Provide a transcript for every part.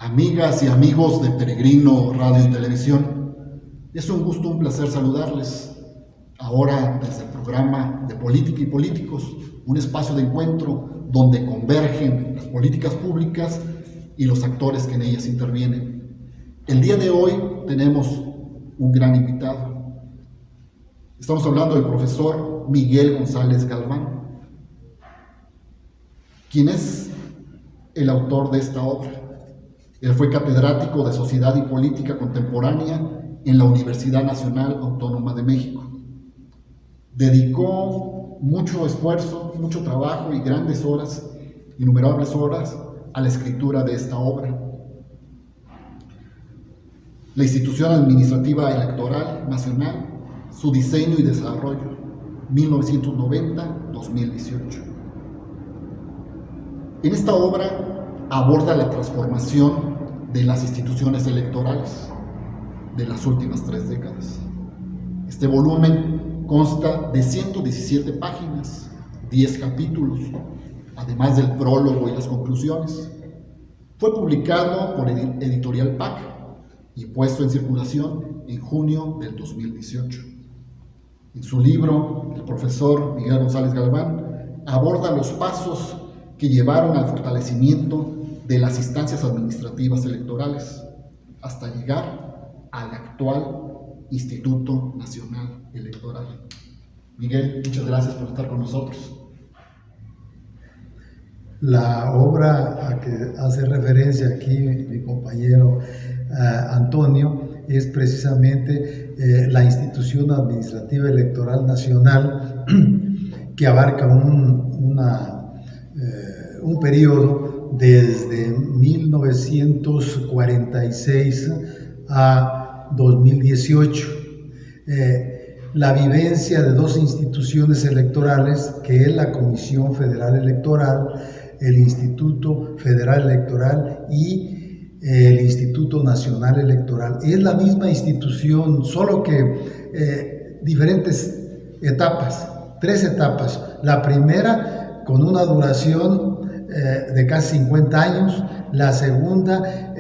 Amigas y amigos de Peregrino Radio y Televisión, es un gusto, un placer saludarles. Ahora desde el programa de Política y Políticos, un espacio de encuentro donde convergen las políticas públicas y los actores que en ellas intervienen. El día de hoy tenemos un gran invitado. Estamos hablando del profesor Miguel González Galván, quien es el autor de esta obra. Él fue catedrático de Sociedad y Política Contemporánea en la Universidad Nacional Autónoma de México. Dedicó mucho esfuerzo, mucho trabajo y grandes horas, innumerables horas, a la escritura de esta obra. La Institución Administrativa Electoral Nacional, su diseño y desarrollo, 1990-2018. En esta obra aborda la transformación de las instituciones electorales de las últimas 3 décadas. Este volumen consta de 117 páginas, 10 capítulos, además del prólogo y las conclusiones. Fue publicado por Editorial PAC y puesto en circulación en junio del 2018. En su libro, el profesor Miguel González Galván aborda los pasos que llevaron al fortalecimiento de las instancias administrativas electorales hasta llegar al actual Instituto Nacional Electoral. Miguel, muchas gracias por estar con nosotros. La obra a que hace referencia aquí mi compañero Antonio es precisamente la Institución Administrativa Electoral Nacional, que abarca un periodo desde 1946 a 2018. La vivencia de 2 instituciones electorales, que es la Comisión Federal Electoral, el Instituto Federal Electoral y el Instituto Nacional Electoral. Es la misma institución, solo que diferentes etapas, 3 etapas. La primera con una duración de casi 50 años, la segunda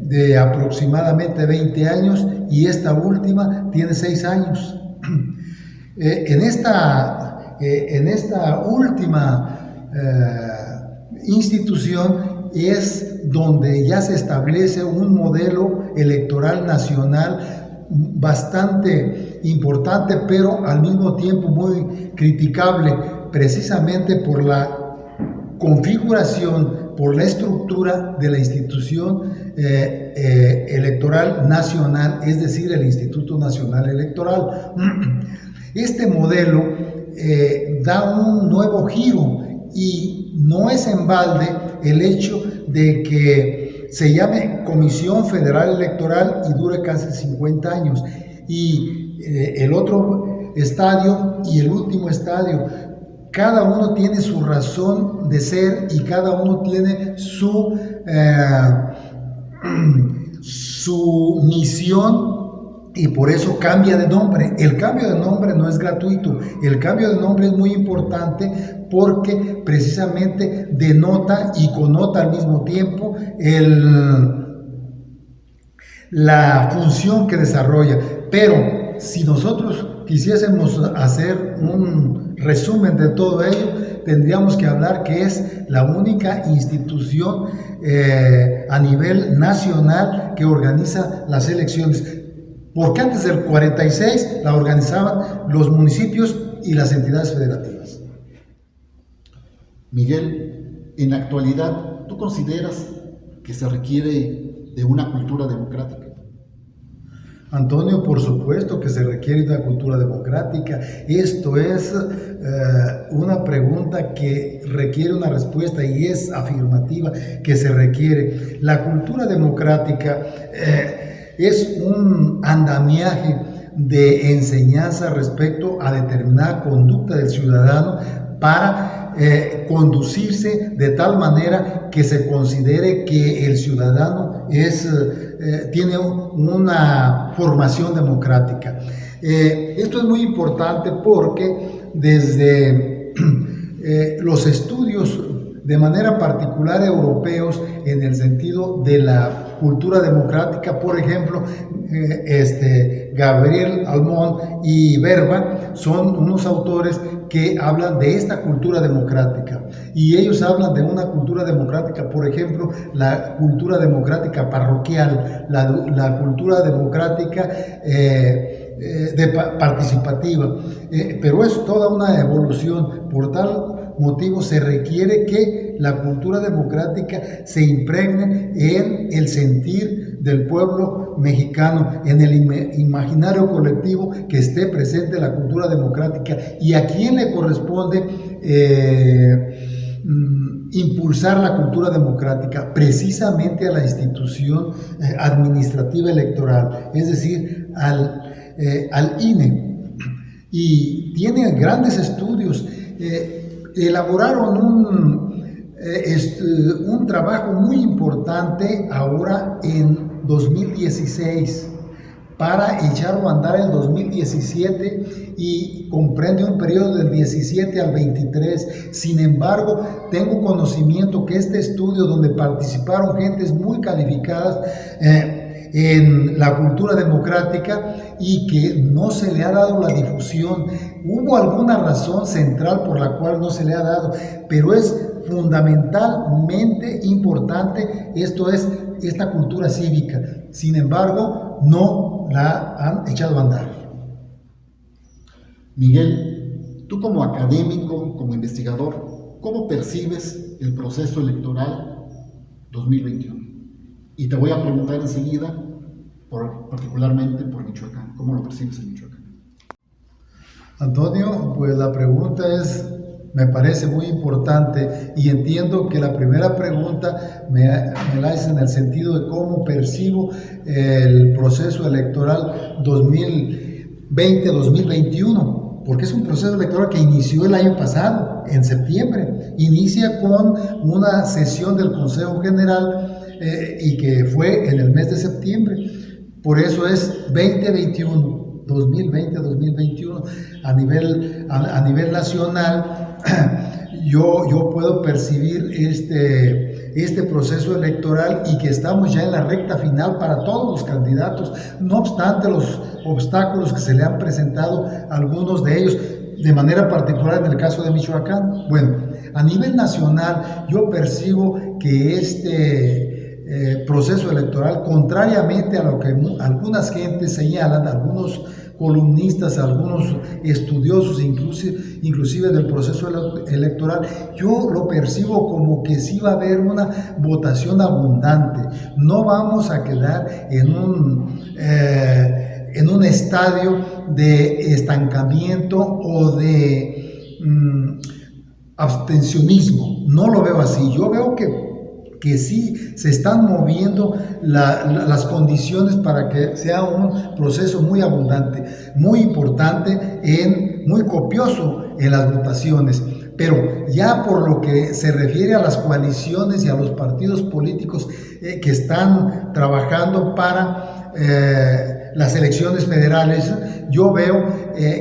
de aproximadamente 20 años y esta última tiene 6 años. En esta última institución es donde ya se establece un modelo electoral nacional bastante importante, pero al mismo tiempo muy criticable, precisamente por la configuración, por la estructura de la institución electoral nacional, es decir, el Instituto Nacional Electoral. Este modelo da un nuevo giro y no es en balde el hecho de que se llame Comisión Federal Electoral y dure casi 50 años. Y el otro estadio y el último estadio, cada uno tiene su razón de ser y cada uno tiene su misión, y por eso cambia de nombre. El cambio de nombre no es gratuito, el cambio de nombre es muy importante porque precisamente denota y connota al mismo tiempo la función que desarrolla. Pero si nosotros quisiésemos hacer un resumen de todo ello, tendríamos que hablar que es la única institución a nivel nacional que organiza las elecciones, porque antes del 46 la organizaban los municipios y las entidades federativas. Miguel, en la actualidad, ¿tú consideras que se requiere de una cultura democrática? Antonio, por supuesto que se requiere una cultura democrática. Esto es una pregunta que requiere una respuesta y es afirmativa, que se requiere. La cultura democrática es un andamiaje de enseñanza respecto a determinada conducta del ciudadano para conducirse de tal manera que se considere que el ciudadano tiene una formación democrática. Esto es muy importante porque desde los estudios de manera particular europeos en el sentido de la cultura democrática. Por ejemplo, Gabriel Almond y Verba son unos autores que hablan de esta cultura democrática, y ellos hablan de una cultura democrática, por ejemplo, la cultura democrática parroquial, la cultura democrática participativa, pero es toda una evolución. Por tal motivo se requiere que la cultura democrática se impregne en el sentir del pueblo mexicano, en el imaginario colectivo, que esté presente la cultura democrática. ¿Y a quién le corresponde impulsar la cultura democrática? Precisamente a la institución administrativa electoral, es decir, al INE. Y tiene grandes estudios. Elaboraron un trabajo muy importante ahora en 2016 para echarlo a andar el 2017, y comprende un periodo del 17 al 23. Sin embargo, tengo conocimiento que este estudio, donde participaron gentes muy calificadas en la cultura democrática, y que no se le ha dado la difusión. Hubo alguna razón central por la cual no se le ha dado, pero es fundamentalmente importante, esto es, esta cultura cívica. Sin embargo, no la han echado a andar. Miguel, tú como académico, como investigador, ¿cómo percibes el proceso electoral 2021? Y te voy a preguntar enseguida, particularmente por Michoacán. ¿Cómo lo percibes en Michoacán? Antonio, pues la pregunta me parece muy importante, y entiendo que la primera pregunta me la haces en el sentido de cómo percibo el proceso electoral 2020-2021, porque es un proceso electoral que inició el año pasado, en septiembre. Inicia con una sesión del Consejo General y que fue en el mes de septiembre. Por eso es 2021, 2020-2021. A nivel nacional, yo puedo percibir este proceso electoral, y que estamos ya en la recta final para todos los candidatos, no obstante los obstáculos que se le han presentado, algunos de ellos de manera particular en el caso de Michoacán. Bueno, a nivel nacional yo percibo que proceso electoral, contrariamente a lo que algunas gentes señalan, algunos columnistas, algunos estudiosos inclusive del proceso electoral, yo lo percibo como que sí va a haber una votación abundante. No vamos a quedar en un estadio de estancamiento o de abstencionismo. No lo veo así. Yo veo que sí se están moviendo las condiciones para que sea un proceso muy abundante, muy importante, muy copioso en las votaciones. Pero ya por lo que se refiere a las coaliciones y a los partidos políticos que están trabajando para las elecciones federales, yo veo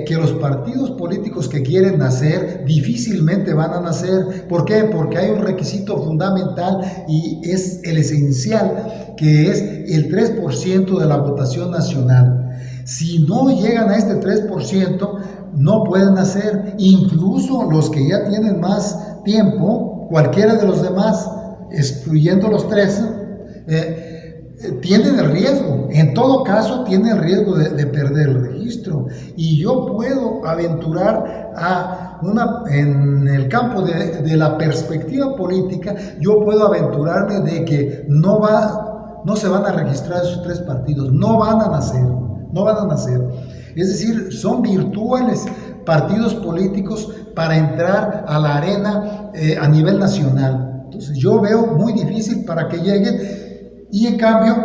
que los partidos políticos que quieren nacer difícilmente van a nacer. ¿Por qué? Porque hay un requisito fundamental, y es el esencial, que es el 3% de la votación nacional. Si no llegan a este 3%, no pueden nacer. Incluso los que ya tienen más tiempo, cualquiera de los demás, excluyendo los 3, tienen el riesgo, en todo caso tienen el riesgo de perder el registro. Y yo puedo aventurar en el campo de la perspectiva política, yo puedo aventurarme de que no se van a registrar esos 3 partidos, no van a nacer. Es decir, son virtuales partidos políticos para entrar a la arena a nivel nacional. Entonces yo veo muy difícil para que lleguen. Y en cambio,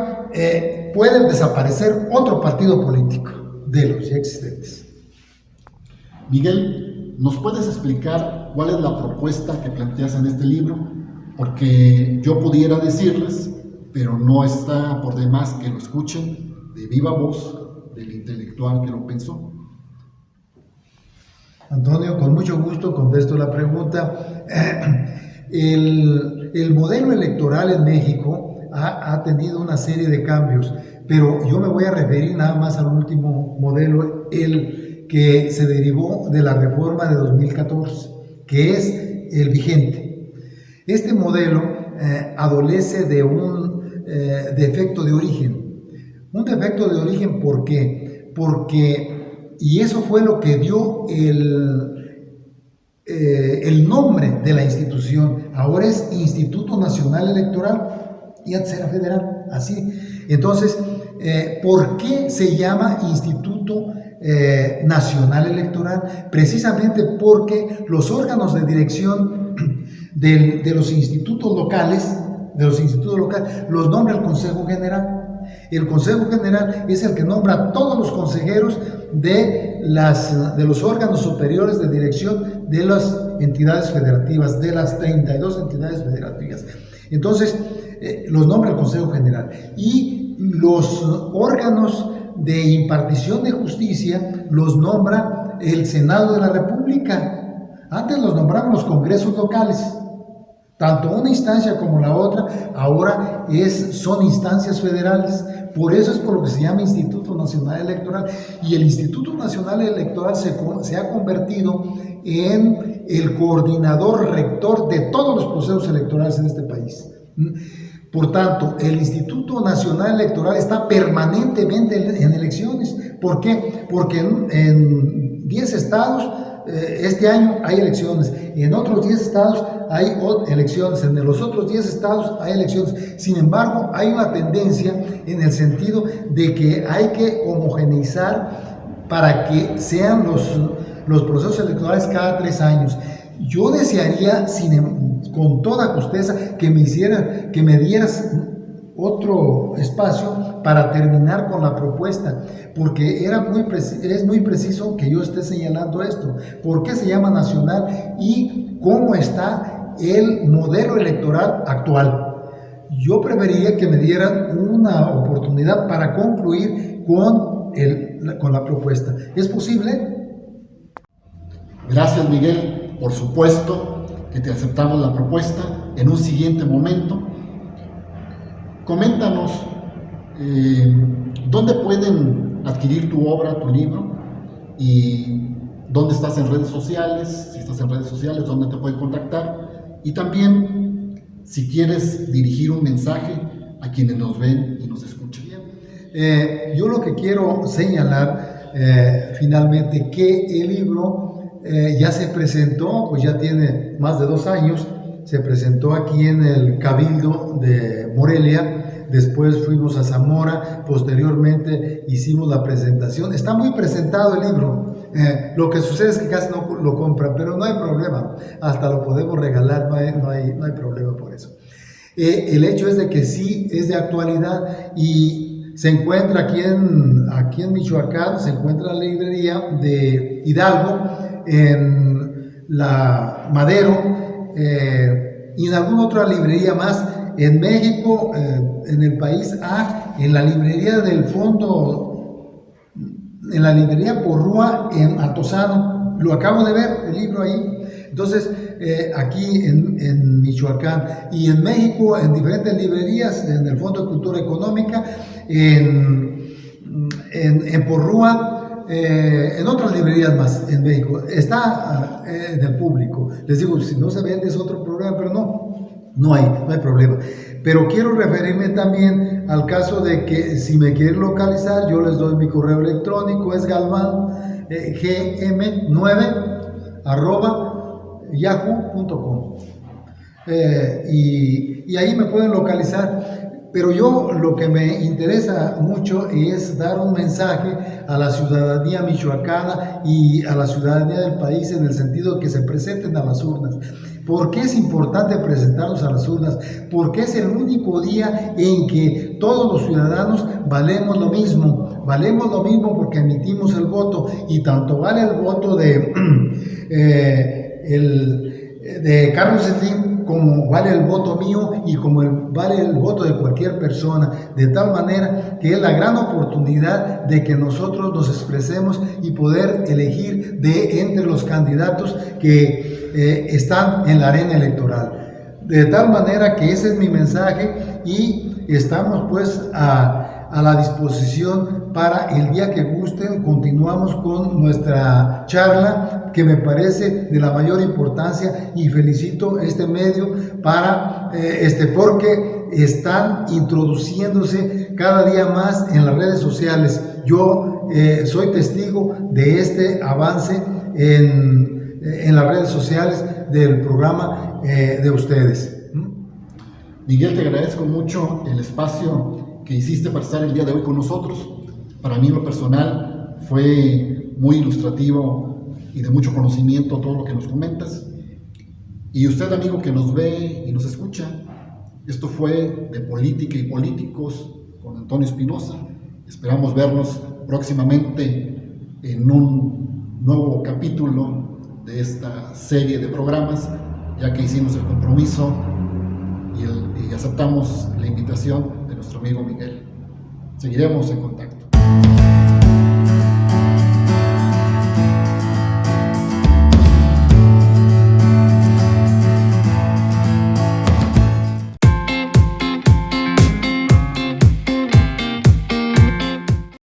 pueden desaparecer otro partido político de los ya existentes. Miguel, ¿nos puedes explicar cuál es la propuesta que planteas en este libro? Porque yo pudiera decirles, pero no está por demás que lo escuchen de viva voz del intelectual que lo pensó. Antonio, con mucho gusto contesto la pregunta. El modelo electoral en México ha tenido una serie de cambios, pero yo me voy a referir nada más al último modelo, el que se derivó de la reforma de 2014, que es el vigente. Este modelo adolece de un defecto de origen. Un defecto de origen, ¿por qué? Porque, y eso fue lo que dio el nombre de la institución. Ahora es Instituto Nacional Electoral y antes era federal, así. Entonces, ¿por qué se llama Instituto Nacional Electoral? Precisamente porque los órganos de dirección de los institutos locales, los nombra el Consejo General. El Consejo General es el que nombra a todos los consejeros de los órganos superiores de dirección de las entidades federativas, de las 32 entidades federativas. Entonces, los nombra el Consejo General. Y los órganos de impartición de justicia los nombra el Senado de la República. Antes los nombraban los congresos locales. Tanto una instancia como la otra ahora son instancias federales. Por eso es por lo que se llama Instituto Nacional Electoral. Y el Instituto Nacional Electoral se ha convertido en el coordinador rector de todos los procesos electorales en este país. Por tanto, el Instituto Nacional Electoral está permanentemente en elecciones. ¿Por qué? Porque en 10 estados este año hay elecciones, en otros 10 estados hay elecciones, en los otros 10 estados hay elecciones. Sin embargo, hay una tendencia en el sentido de que hay que homogeneizar para que sean los procesos electorales cada 3 años. Yo desearía, con toda justeza, que me dieras otro espacio para terminar con la propuesta, porque es muy preciso que yo esté señalando esto. ¿Por qué se llama nacional y cómo está el modelo electoral actual? Yo preferiría que me dieran una oportunidad para concluir con la propuesta. ¿Es posible? Gracias, Miguel. Por supuesto que te aceptamos la propuesta en un siguiente momento. Coméntanos dónde pueden adquirir tu obra, tu libro, y dónde estás en redes sociales, si estás en redes sociales, dónde te pueden contactar, y también si quieres dirigir un mensaje a quienes nos ven y nos escuchan. Yo lo que quiero señalar finalmente que el libro ya se presentó, pues ya tiene más de 2 años. Se presentó aquí en el Cabildo de Morelia, después fuimos a Zamora, posteriormente hicimos la presentación. Está muy presentado el libro, lo que sucede es que casi no lo compran, pero no hay problema, hasta lo podemos regalar, no hay problema por eso. El hecho es de que sí es de actualidad y se encuentra aquí en Michoacán, se encuentra la librería de Hidalgo, en la Madero, y en alguna otra librería más en México, en el país en la librería del fondo, en la librería Porrúa en Altozano. Lo acabo de ver, el libro ahí. Entonces, aquí en Michoacán y en México, en diferentes librerías, en el Fondo de Cultura Económica, en Porrúa, en otras librerías más en México. Está en el público. Les digo, si no se vende es otro problema, pero no hay problema. Pero quiero referirme también al caso de que si me quieren localizar, yo les doy mi correo electrónico, es galvan gm9@yahoo.com, y ahí me pueden localizar. Pero yo lo que me interesa mucho es dar un mensaje a la ciudadanía michoacana y a la ciudadanía del país en el sentido de que se presenten a las urnas. ¿Por qué es importante presentarnos a las urnas? Porque es el único día en que todos los ciudadanos valemos lo mismo. Valemos lo mismo porque emitimos el voto, y tanto vale el voto de Carlos Slim como vale el voto mío y como vale el voto de cualquier persona, de tal manera que es la gran oportunidad de que nosotros nos expresemos y poder elegir entre los candidatos que están en la arena electoral. De tal manera que ese es mi mensaje y estamos pues a la disposición para el día que gusten. Continuamos con nuestra charla, que me parece de la mayor importancia, y felicito este medio para porque están introduciéndose cada día más en las redes sociales. Yo soy testigo de este avance en las redes sociales del programa de ustedes. Miguel, te agradezco mucho el espacio que hiciste para estar el día de hoy con nosotros. Para mí, en lo personal, fue muy ilustrativo y de mucho conocimiento todo lo que nos comentas. Y usted, amigo que nos ve y nos escucha, esto fue de Política y Políticos con Antonio Espinosa. Esperamos vernos próximamente en un nuevo capítulo de esta serie de programas, ya que hicimos el compromiso y aceptamos la invitación de nuestro amigo Miguel. Seguiremos en contacto.